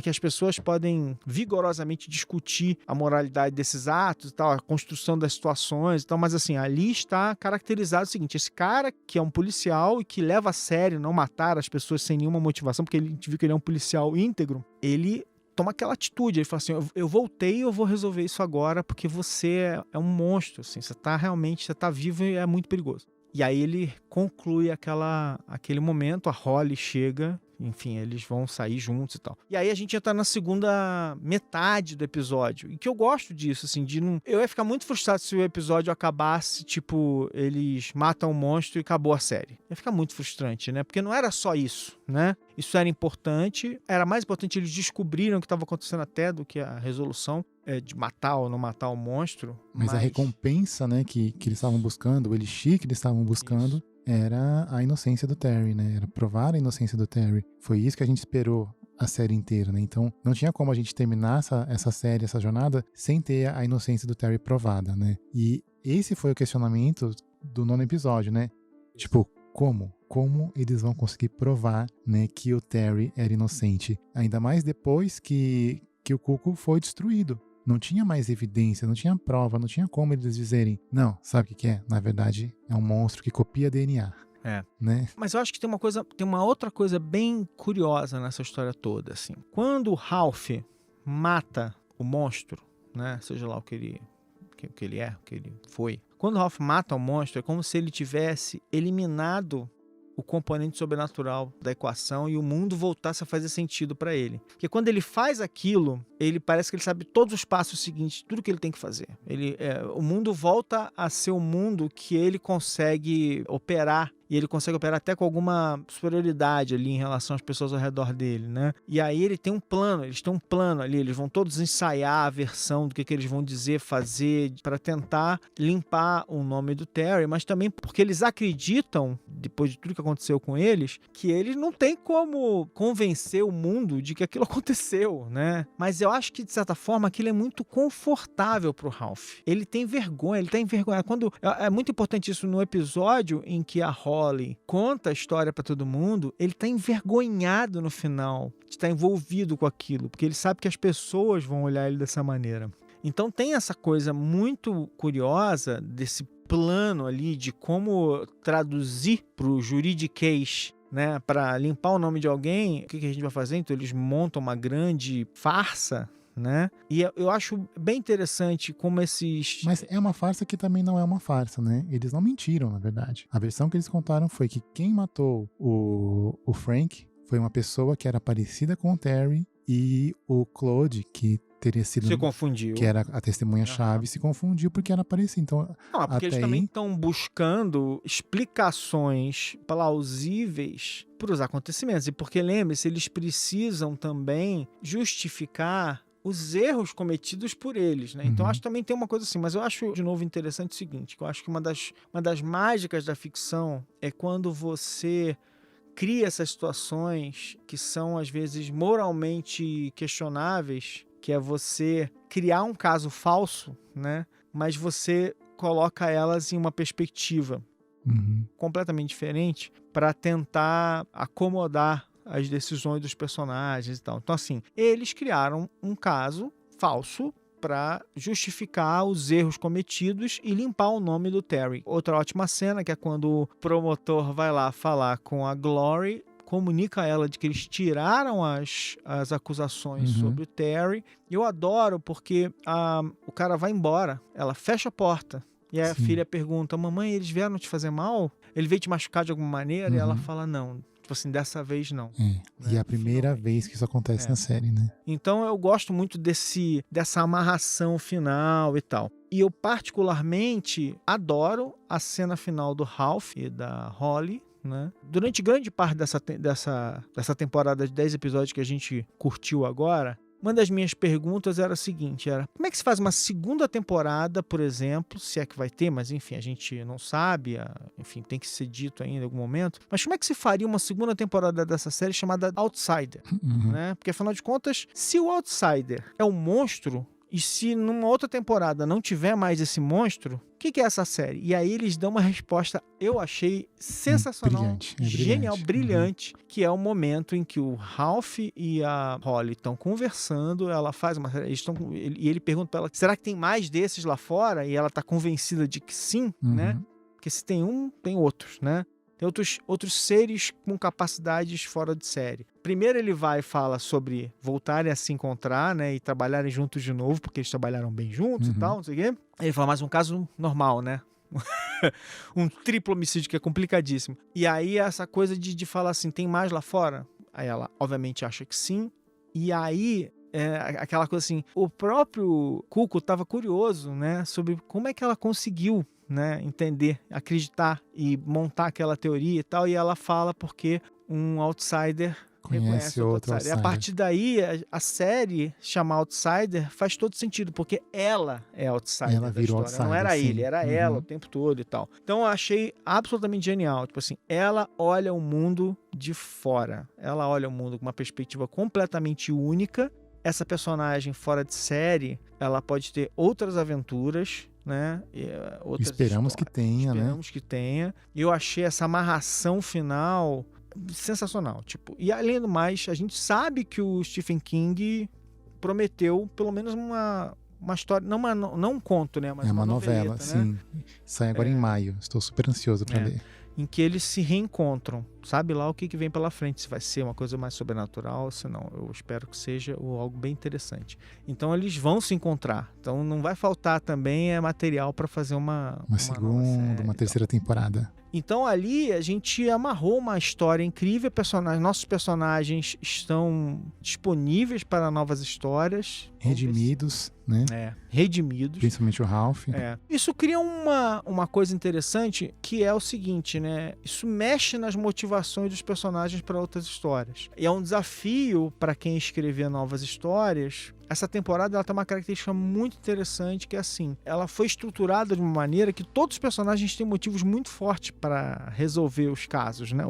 que as pessoas podem vigorosamente discutir a moralidade desses atos e tal, a construção das situações e tal, mas assim, ali está caracterizado o seguinte: esse cara que é um policial e que leva a sério não matar as pessoas sem nenhuma motivação, porque a gente viu que ele é um policial íntegro, ele toma aquela atitude, ele fala assim, eu voltei e eu vou resolver isso agora porque você é um monstro, assim, você tá vivo e é muito perigoso. E aí ele conclui aquele momento, a Holly chega, enfim, eles vão sair juntos e tal. E aí a gente já tá na segunda metade do episódio, e que eu gosto disso, assim, de não... Eu ia ficar muito frustrado se o episódio acabasse, tipo, eles matam o monstro e acabou a série. Ia ficar muito frustrante, né? Porque não era só isso, né? Isso era importante, era mais importante, eles descobriram o que estava acontecendo até do que a resolução de matar ou não matar o monstro. Mas a recompensa, né, que eles estavam buscando, o elixir que eles estavam buscando, isso, era a inocência do Terry, né? Era provar a inocência do Terry. Foi isso que a gente esperou a série inteira, né? Então, não tinha como a gente terminar essa série, essa jornada, sem ter a inocência do Terry provada, né? E esse foi o questionamento do 9º episódio, né? Tipo, como? Como eles vão conseguir provar, né, que o Terry era inocente? Ainda mais depois que o Cuco foi destruído. Não tinha mais evidência, não tinha prova, não tinha como eles dizerem, não, sabe o que é? Na verdade, é um monstro que copia DNA. Né? Mas eu acho que tem uma outra coisa bem curiosa nessa história toda, assim. Quando o Ralph mata o monstro, né, seja lá o que ele foi. Quando o Ralph mata o monstro, é como se ele tivesse eliminado o componente sobrenatural da equação e o mundo voltasse a fazer sentido para ele. Porque quando ele faz aquilo, ele parece que ele sabe todos os passos seguintes, tudo que ele tem que fazer. O mundo volta a ser o mundo que ele consegue operar, e ele consegue operar até com alguma superioridade ali em relação às pessoas ao redor dele, né? E aí eles têm um plano ali, eles vão todos ensaiar a versão do que eles vão dizer, fazer, para tentar limpar o nome do Terry, mas também porque eles acreditam, depois de tudo que aconteceu com eles, que eles não têm como convencer o mundo de que aquilo aconteceu, né? Mas eu acho que, de certa forma, aquilo é muito confortável pro Ralph. Ele tem vergonha, ele tá envergonhado. É muito importante isso no episódio em que a Holly conta a história pra todo mundo, ele tá envergonhado no final de estar envolvido com aquilo, porque ele sabe que as pessoas vão olhar ele dessa maneira. Então tem essa coisa muito curiosa desse plano ali de como traduzir para o juridiquês, né, para limpar o nome de alguém. O que a gente vai fazer? Então eles montam uma grande farsa, né? E eu acho bem interessante como esses... Mas é uma farsa que também não é uma farsa, né? Eles não mentiram, na verdade. A versão que eles contaram foi que quem matou o Frank foi uma pessoa que era parecida com o Terry, e o Claude, que teria sido... Se confundiu. Que era a testemunha-chave, se confundiu porque era parecido. Então, não, porque eles até também aí... estão buscando explicações plausíveis para os acontecimentos. E porque, lembre-se, eles precisam também justificar os erros cometidos por eles, né? Então, acho que também tem uma coisa assim, mas eu acho, de novo, interessante o seguinte, que eu acho que uma das mágicas da ficção é quando você cria essas situações que são, às vezes, moralmente questionáveis, que é você criar um caso falso, né? Mas você coloca elas em uma perspectiva completamente diferente para tentar acomodar as decisões dos personagens e tal. Então, assim, eles criaram um caso falso para justificar os erros cometidos e limpar o nome do Terry. Outra ótima cena, que é quando o promotor vai lá falar com a Glory, comunica a ela de que eles tiraram as acusações sobre o Terry. Eu adoro porque o cara vai embora, ela fecha a porta. E aí a filha pergunta, mamãe, eles vieram te fazer mal? Ele veio te machucar de alguma maneira? E ela fala, não. Tipo assim, dessa vez não. Né? E é a primeira vez que isso acontece na série, né? Então eu gosto muito dessa amarração final e tal. E eu particularmente adoro a cena final do Ralph e da Holly, né? Durante grande parte dessa temporada de 10 episódios que a gente curtiu agora, uma das minhas perguntas era a seguinte, como é que se faz uma segunda temporada, por exemplo, se é que vai ter, mas enfim, a gente não sabe, enfim, tem que ser dito ainda em algum momento, mas como é que se faria uma segunda temporada dessa série chamada Outsider, né? Porque afinal de contas, se o Outsider é um monstro, e se numa outra temporada não tiver mais esse monstro, o que é essa série? E aí eles dão uma resposta, eu achei sensacional, brilhante, genial, brilhante, que é o momento em que o Ralph e a Holly estão conversando, ela faz e ele pergunta pra ela, será que tem mais desses lá fora? E ela tá convencida de que sim, né? Porque se tem um, tem outros, né? Tem outros seres com capacidades fora de série. Primeiro ele vai e fala sobre voltarem a se encontrar, né? E trabalharem juntos de novo, porque eles trabalharam bem juntos e tal, não sei o quê. Ele fala, mas um caso normal, né? Um triplo homicídio que é complicadíssimo. E aí essa coisa de falar assim, tem mais lá fora? Aí ela, obviamente, acha que sim. E aí... aquela coisa assim, o próprio Cuco estava curioso, né? Sobre como é que ela conseguiu, né, entender, acreditar e montar aquela teoria e tal, e ela fala porque um outsider reconhece outro outsider. E a partir daí, a série chamar Outsider faz todo sentido, porque ela é outsider ela virou da história. outsider, não era sim. ele, era ela o tempo todo e tal. Então eu achei absolutamente genial. Tipo assim, ela olha o mundo de fora. Ela olha o mundo com uma perspectiva completamente única. Essa personagem fora de série, ela pode ter outras aventuras, né? Esperamos que tenha, né? Esperamos que tenha. E eu achei essa amarração final sensacional. Tipo, e além do mais, a gente sabe que o Stephen King prometeu pelo menos uma história, não um conto, né? Mas uma novela, né? sim. Sai agora em maio. Estou super ansioso para ler. Em que eles se reencontram. Sabe lá o que vem pela frente, se vai ser uma coisa mais sobrenatural, se não. Eu espero que seja algo bem interessante. Então eles vão se encontrar. Então não vai faltar também material para fazer uma segunda, uma terceira temporada. Então ali a gente amarrou uma história incrível, nossos personagens estão disponíveis para novas histórias. Redimidos, né? Redimidos. Principalmente o Ralph. Isso cria uma coisa interessante, que é o seguinte, né? Isso mexe nas motivações dos personagens para outras histórias. E é um desafio para quem escrever novas histórias. Essa temporada ela tem uma característica muito interessante, que é assim, ela foi estruturada de uma maneira que todos os personagens têm motivos muito fortes para resolver os casos, né?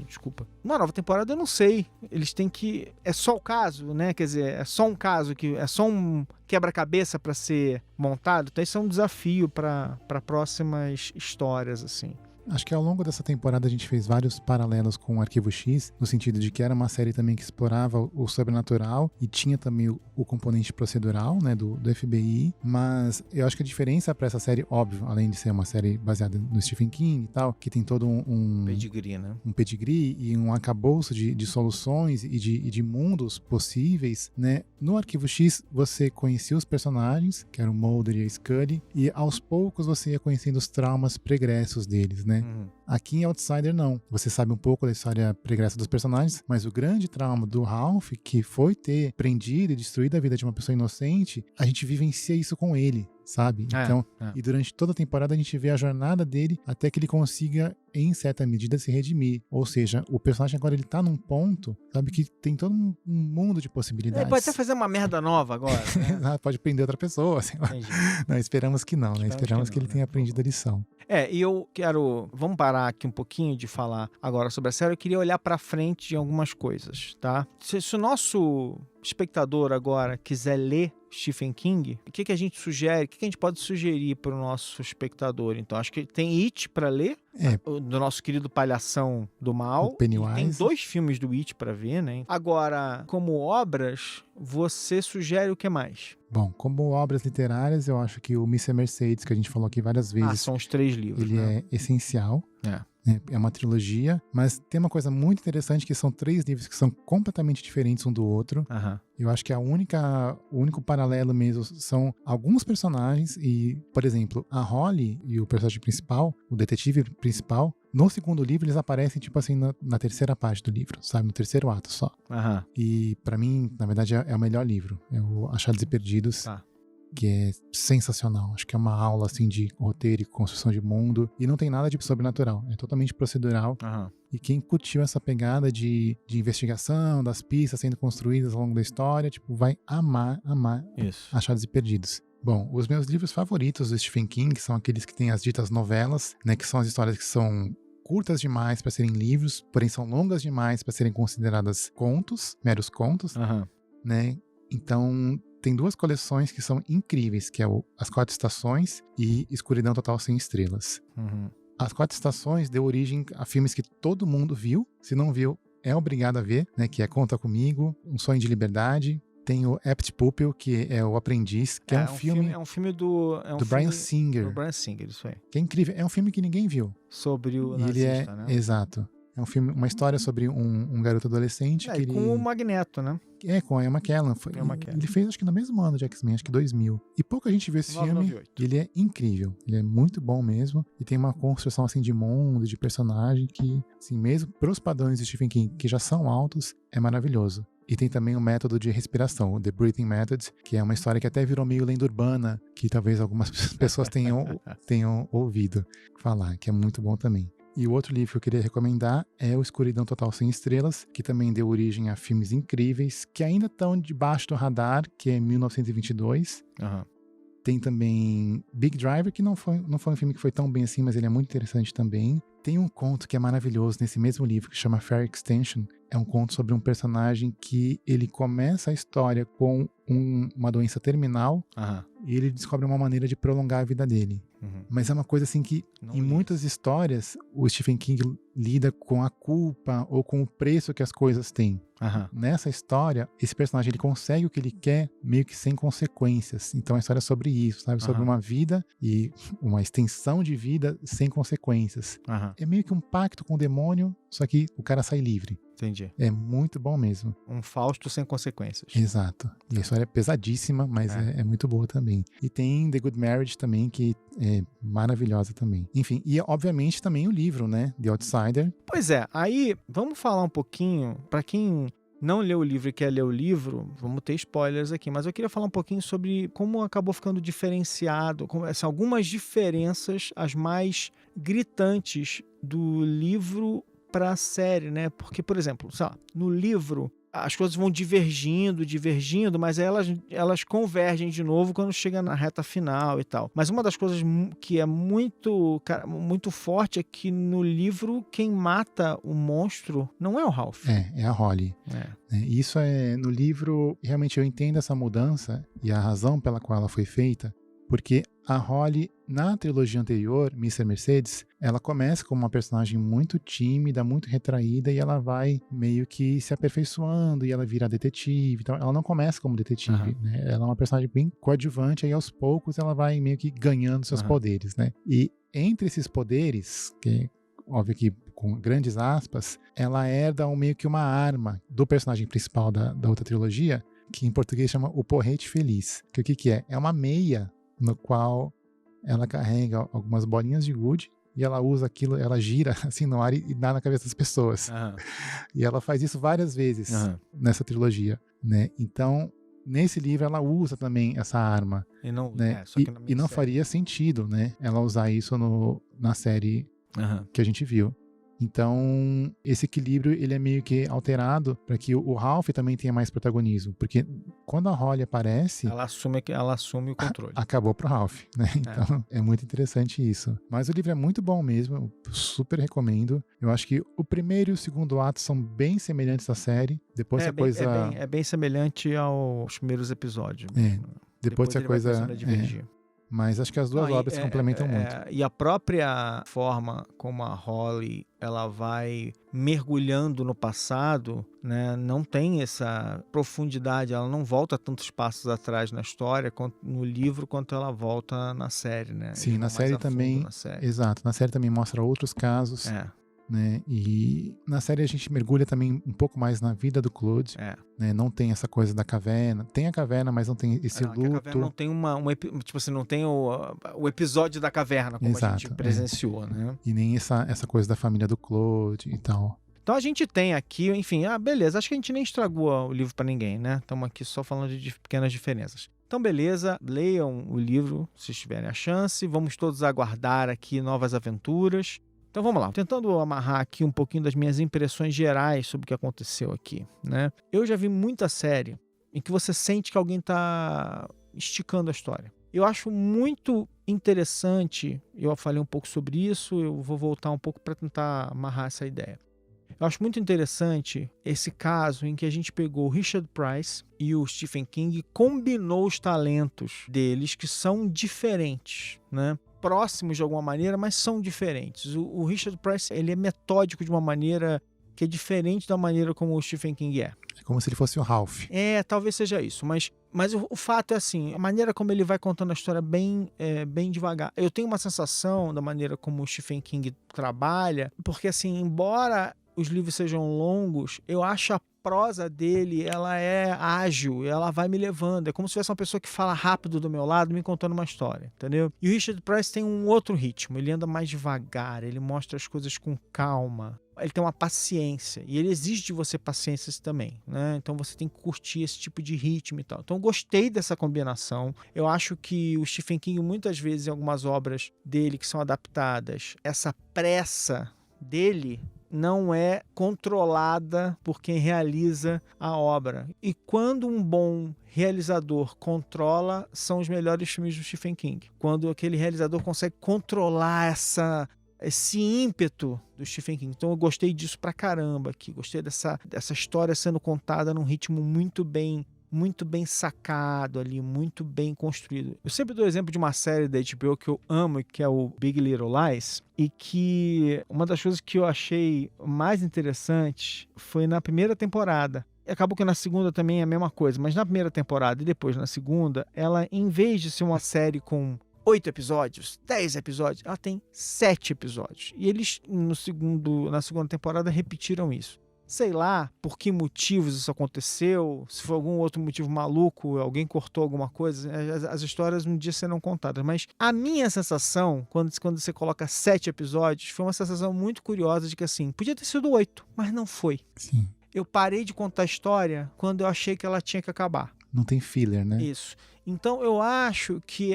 Desculpa. Uma nova temporada eu não sei, eles têm que... É só o caso, né? Quer dizer, é só um caso, é só um quebra-cabeça para ser montado, então isso é um desafio para próximas histórias, assim. Acho que ao longo dessa temporada a gente fez vários paralelos com o Arquivo X, no sentido de que era uma série também que explorava o sobrenatural e tinha também o componente procedural, né, do FBI, mas eu acho que a diferença para essa série, óbvio, além de ser uma série baseada no Stephen King e tal, que tem todo um Pedigree, né? Um pedigree e um arcabouço de soluções e de mundos possíveis, né? No Arquivo X, você conhecia os personagens, que eram o Mulder e a Scully, e aos poucos você ia conhecendo os traumas pregressos deles, né? Aqui em Outsider, não. Você sabe um pouco da história pregressa dos personagens, mas o grande trauma do Ralph, que foi ter prendido e destruído a vida de uma pessoa inocente, a gente vivencia isso com ele, sabe? Então, e durante toda a temporada a gente vê a jornada dele até que ele consiga, em certa medida, se redimir. Ou seja, o personagem agora ele tá num ponto, sabe, que tem todo um mundo de possibilidades. Ele pode até fazer uma merda nova agora, né? Pode prender outra pessoa, sei lá. Não, esperamos que não, né? Esperamos que ele tenha aprendido a lição. E eu quero... Vamos parar aqui um pouquinho de falar agora sobre a série. Eu queria olhar pra frente em algumas coisas, tá? Se o nosso espectador agora quiser ler Stephen King, o que a gente sugere? O que a gente pode sugerir para o nosso espectador? Então, acho que tem It para ler, do nosso querido Palhação do Mal. O Pennywise. Tem 2 filmes do It para ver, né? Agora, como obras, você sugere o que mais? Bom, como obras literárias, eu acho que o Mr. Mercedes, que a gente falou aqui várias vezes... são os 3 livros, ele é essencial. É uma trilogia, mas tem uma coisa muito interessante que são 3 livros que são completamente diferentes um do outro. Eu acho que o único paralelo mesmo são alguns personagens e, por exemplo, a Holly e o personagem principal, o detetive principal, no segundo livro eles aparecem tipo assim na terceira parte do livro, sabe? No terceiro ato só. E pra mim, na verdade, é o melhor livro. É o Achados e Perdidos. Que é sensacional. Acho que é uma aula assim de roteiro e construção de mundo. E não tem nada de sobrenatural. É totalmente procedural. E quem curtiu essa pegada de investigação, das pistas sendo construídas ao longo da história, tipo, vai amar isso. Achados e Perdidos. Bom, os meus livros favoritos do Stephen King são aqueles que têm as ditas novelas, né? Que são as histórias que são curtas demais para serem livros, porém são longas demais para serem consideradas contos, meros contos, né? Então... Tem 2 coleções que são incríveis, que é As 4 Estações e Escuridão Total Sem Estrelas. As 4 Estações deu origem a filmes que todo mundo viu. Se não viu, é obrigado a ver, né? Que é Conta Comigo, Um Sonho de Liberdade. Tem o Apt Pupil, que é O Aprendiz, que é um filme... É um filme do Bryan Singer. Do Bryan Singer, isso aí. Que é incrível. É um filme que ninguém viu. Sobre o nazista, né? Exato. É um filme, uma história sobre um garoto adolescente que ele... com o Magneto, né? Com a Ian McKellen. Ele fez, acho que no mesmo ano de X-Men, acho que 2000. E pouca gente viu esse 998. filme. Ele é incrível. Ele é muito bom mesmo. E tem uma construção, assim, de mundo, de personagem que, assim, mesmo pros padrões de Stephen King, que já são altos, é maravilhoso. E tem também o método de respiração, o The Breathing Method, que é uma história que até virou meio lenda urbana, que talvez algumas pessoas tenham ouvido falar, que é muito bom também. E o outro livro que eu queria recomendar é o Escuridão Total Sem Estrelas, que também deu origem a filmes incríveis, que ainda estão debaixo do radar, que é 1922. Tem também Big Driver, que não foi um filme que foi tão bem assim, mas ele é muito interessante também. Tem um conto que é maravilhoso nesse mesmo livro, que chama Fair Extension. É um conto sobre um personagem que ele começa a história com uma doença terminal e ele descobre uma maneira de prolongar a vida dele. Mas é uma coisa assim que em muitas histórias o Stephen King lida com a culpa ou com o preço que as coisas têm. Nessa história, esse personagem ele consegue o que ele quer meio que sem consequências. Então a história é sobre isso, sabe? Sobre uma vida e uma extensão de vida sem consequências. É meio que um pacto com o demônio, só que o cara sai livre. Entendi. É muito bom mesmo. Um Fausto sem consequências. Exato. E a história é pesadíssima, mas é muito boa também. E tem The Good Marriage também, que é maravilhosa também. Enfim, e obviamente também o livro, né? The Outsider. Pois é, aí vamos falar um pouquinho, pra quem não leu o livro e quer ler o livro, vamos ter spoilers aqui, mas eu queria falar um pouquinho sobre como acabou ficando diferenciado, algumas diferenças, as mais gritantes do livro para a série, né? Porque, por exemplo, sei lá, no livro as coisas vão divergindo, mas elas convergem de novo quando chega na reta final e tal. Mas uma das coisas que é muito forte é que no livro quem mata o monstro não é o Ralph. É a Holly. Isso no livro, realmente eu entendo essa mudança e a razão pela qual ela foi feita, Porque a Holly, na trilogia anterior, Mr. Mercedes, ela começa como uma personagem muito tímida, muito retraída, e ela vai meio que se aperfeiçoando, e ela vira detetive. Então, ela não começa como detetive, né? Ela é uma personagem bem coadjuvante, e aos poucos ela vai meio que ganhando seus poderes, né? E entre esses poderes, que óbvio que com grandes aspas, ela herda meio que uma arma do personagem principal da outra trilogia, que em português chama o Porrete Feliz. Que o que é? É uma meia no qual ela carrega algumas bolinhas de gude e ela usa aquilo, ela gira assim no ar e dá na cabeça das pessoas. E ela faz isso várias vezes nessa trilogia, né? Então, nesse livro ela usa também essa arma, e não, né? E não faria sentido, né? Ela usar isso na série que a gente viu. Então, esse equilíbrio ele é meio que alterado para que o Ralph também tenha mais protagonismo, porque quando a Holly aparece, ela assume o controle. Acabou pro Ralph, né? Então, é muito interessante isso. Mas o livro é muito bom mesmo, eu super recomendo. Eu acho que o primeiro e o segundo ato são bem semelhantes à série. Depois é bem semelhante aos primeiros episódios. Depois a coisa divergir. Mas acho que as duas obras se complementam muito. E a própria forma como a Holly ela vai mergulhando no passado, né, não tem essa profundidade, ela não volta tantos passos atrás na história no livro quanto ela volta na série, né? Sim, na série também. Exato, na série também mostra outros casos. Né? E na série a gente mergulha também um pouco mais na vida do Claude, né? Não tem essa coisa da caverna, tem a caverna, mas não tem esse luto. A caverna não tem tipo assim, não tem o episódio da caverna como a gente presenciou, né? E nem essa coisa da família do Claude e tal. Então a gente tem aqui, enfim, beleza, acho que a gente nem estragou o livro pra ninguém, né? Estamos aqui só falando de pequenas diferenças. Então beleza, leiam o livro se tiverem a chance, vamos todos aguardar aqui novas aventuras. Então vamos lá, tentando amarrar aqui um pouquinho das minhas impressões gerais sobre o que aconteceu aqui, né? Eu já vi muita série em que você sente que alguém está esticando a história. Eu acho muito interessante, eu falei um pouco sobre isso, eu vou voltar um pouco para tentar amarrar essa ideia. Eu acho muito interessante esse caso em que a gente pegou o Richard Price e o Stephen King e combinou os talentos deles, que são diferentes, né? Próximos de alguma maneira, mas são diferentes. O Richard Price ele é metódico de uma maneira que é diferente da maneira como o Stephen King é. É como se ele fosse o Ralph. Talvez seja isso, mas o fato é assim, a maneira como ele vai contando a história bem devagar. Eu tenho uma sensação da maneira como o Stephen King trabalha, porque assim, embora os livros sejam longos, eu acho a prosa dele, ela é ágil, ela vai me levando. É como se fosse uma pessoa que fala rápido do meu lado, me contando uma história, entendeu? E o Richard Price tem um outro ritmo, ele anda mais devagar, ele mostra as coisas com calma. Ele tem uma paciência, e ele exige de você paciência também, né? Então você tem que curtir esse tipo de ritmo e tal. Então eu gostei dessa combinação. Eu acho que o Stephen King, muitas vezes, em algumas obras dele que são adaptadas, essa pressa dele não é controlada por quem realiza a obra. E quando um bom realizador controla, são os melhores filmes do Stephen King. Quando aquele realizador consegue controlar esse ímpeto do Stephen King. Então eu gostei disso pra caramba aqui. Gostei dessa história sendo contada num ritmo muito bem sacado ali, muito bem construído. Eu sempre dou o exemplo de uma série da HBO que eu amo, que é o Big Little Lies, e que uma das coisas que eu achei mais interessante foi na primeira temporada. Acabou que na segunda também é a mesma coisa, mas na primeira temporada e depois na segunda, ela, em vez de ser uma série com 8 episódios, 10 episódios, ela tem 7 episódios. E eles, na segunda temporada, repetiram isso. Sei lá por que motivos isso aconteceu, se foi algum outro motivo maluco, alguém cortou alguma coisa, as histórias um dia serão contadas. Mas a minha sensação, quando você coloca 7 episódios, foi uma sensação muito curiosa de que assim, podia ter sido 8, mas não foi. Sim. Eu parei de contar a história quando eu achei que ela tinha que acabar. Não tem filler, né? Isso. Então eu acho que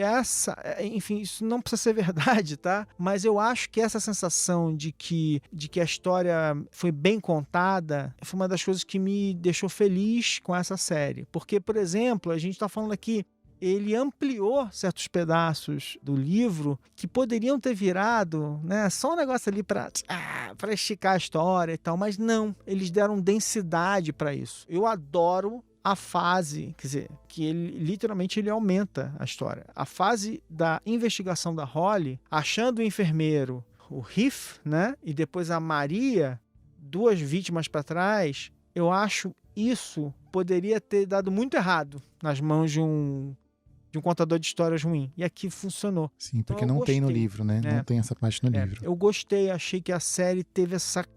enfim, isso não precisa ser verdade, tá? Mas eu acho que essa sensação de que a história foi bem contada foi uma das coisas que me deixou feliz com essa série. Porque, por exemplo, a gente tá falando aqui, ele ampliou certos pedaços do livro que poderiam ter virado, né, só um negócio ali para esticar a história e tal, mas não, eles deram densidade para isso. Eu adoro a fase, quer dizer, que ele literalmente ele aumenta a história. A fase da investigação da Holly, achando o enfermeiro, o Heath, né? E depois a Maria, 2 vítimas para trás, eu acho isso poderia ter dado muito errado nas mãos de um contador de histórias ruim. E aqui funcionou. Sim, porque então, não tem no livro, né? Não tem essa parte no livro. Eu gostei, achei que a série teve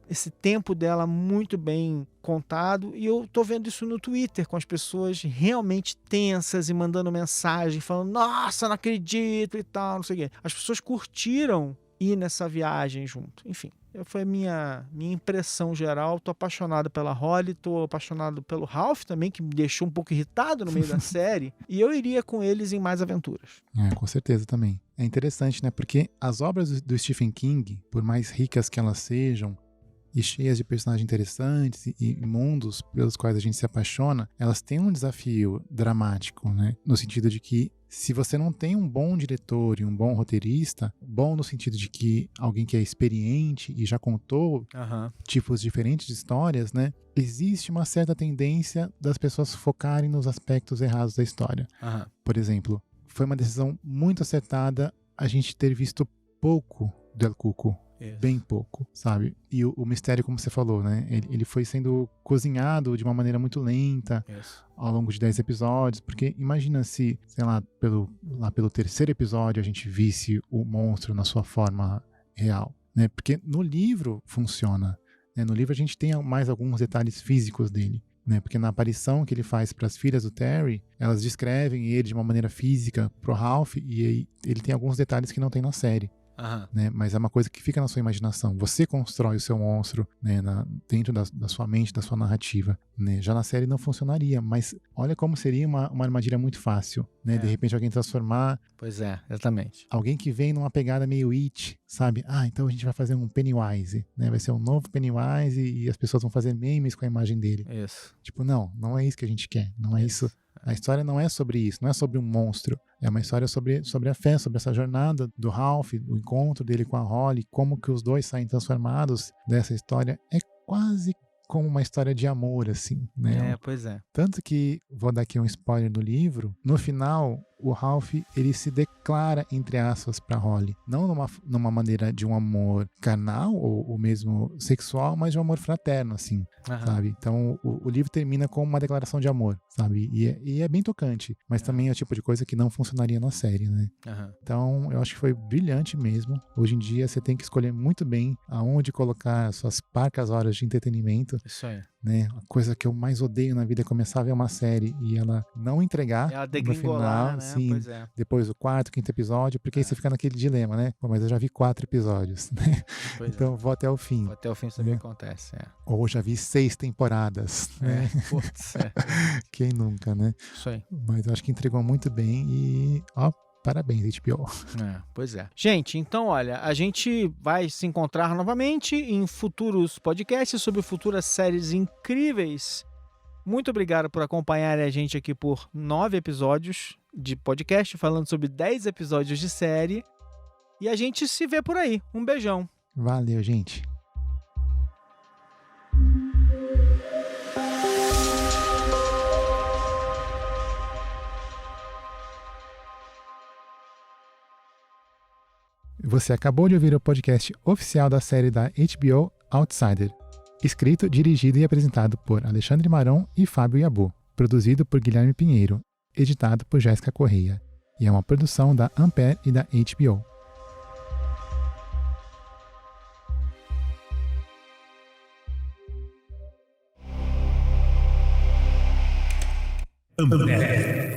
esse tempo dela muito bem contado, e eu tô vendo isso no Twitter, com as pessoas realmente tensas e mandando mensagem, falando, nossa, não acredito e tal, não sei o quê. As pessoas curtiram ir nessa viagem junto. Enfim, foi a minha impressão geral. Tô apaixonado pela Holly, tô apaixonado pelo Ralph também, que me deixou um pouco irritado no meio da série, e eu iria com eles em mais aventuras. Com certeza também. É interessante, né? Porque as obras do Stephen King, por mais ricas que elas sejam, e cheias de personagens interessantes e mundos pelos quais a gente se apaixona, elas têm um desafio dramático, né? No sentido de que se você não tem um bom diretor e um bom roteirista, bom no sentido de que alguém que é experiente e já contou tipos diferentes de histórias, né? Existe uma certa tendência das pessoas focarem nos aspectos errados da história. Por exemplo, foi uma decisão muito acertada a gente ter visto pouco Del Cuco. Bem pouco, sabe? E o mistério, como você falou, né? Ele foi sendo cozinhado de uma maneira muito lenta ao longo de 10 episódios, porque imagina se, sei lá, pelo 3º episódio a gente visse o monstro na sua forma real, né? Porque no livro funciona, né? No livro a gente tem mais alguns detalhes físicos dele, né? Porque na aparição que ele faz para as filhas do Terry, elas descrevem ele de uma maneira física pro Ralph, e aí ele tem alguns detalhes que não tem na série. Né? Mas é uma coisa que fica na sua imaginação. Você constrói o seu monstro, né, dentro da sua mente, da sua narrativa, né? Já na série não funcionaria, mas olha como seria uma armadilha muito fácil, né? De repente alguém transformar... Pois é, exatamente. Alguém que vem numa pegada meio It, sabe? Então a gente vai fazer um Pennywise, né? Vai ser um novo Pennywise e as pessoas vão fazer memes com a imagem dele. Isso. Tipo, não é isso que a gente quer, não é isso. A história não é sobre isso, não é sobre um monstro. É uma história sobre a fé, sobre essa jornada do Ralph, o encontro dele com a Holly, como que os dois saem transformados dessa história. É quase como uma história de amor, assim, né? Pois é. Tanto que, vou dar aqui um spoiler do livro, no final, o Ralph, ele se declara, entre aspas, pra Holly. Não numa maneira de um amor carnal ou mesmo sexual, mas de um amor fraterno, assim, sabe? Então, o livro termina com uma declaração de amor, sabe? E é bem tocante, mas também é o tipo de coisa que não funcionaria na série, né? Então, eu acho que foi brilhante mesmo. Hoje em dia, você tem que escolher muito bem aonde colocar as suas parcas horas de entretenimento. Isso aí. Né? A coisa que eu mais odeio na vida é começar a ver uma série e ela não entregar ela no final, né? Sim, pois é. Depois do 4º, 5º episódio, porque aí você fica naquele dilema, né? Pô, mas eu já vi 4 episódios, né? Então vou até o fim. Vou até o fim saber o que acontece. Ou já vi 6 temporadas, né? Putz, Quem nunca, né? Isso aí. Mas eu acho que entregou muito bem e, parabéns, HBO. Pois é. Gente, então, olha, a gente vai se encontrar novamente em futuros podcasts sobre futuras séries incríveis. Muito obrigado por acompanhar a gente aqui por 9 episódios de podcast, falando sobre 10 episódios de série. E a gente se vê por aí. Um beijão. Valeu, gente. Você acabou de ouvir o podcast oficial da série da HBO Outsider, escrito, dirigido e apresentado por Alexandre Maron e Fábio Yabu, produzido por Guilherme Pinheiro, editado por Jéssica Correia, e é uma produção da Ampere e da HBO. Ampere.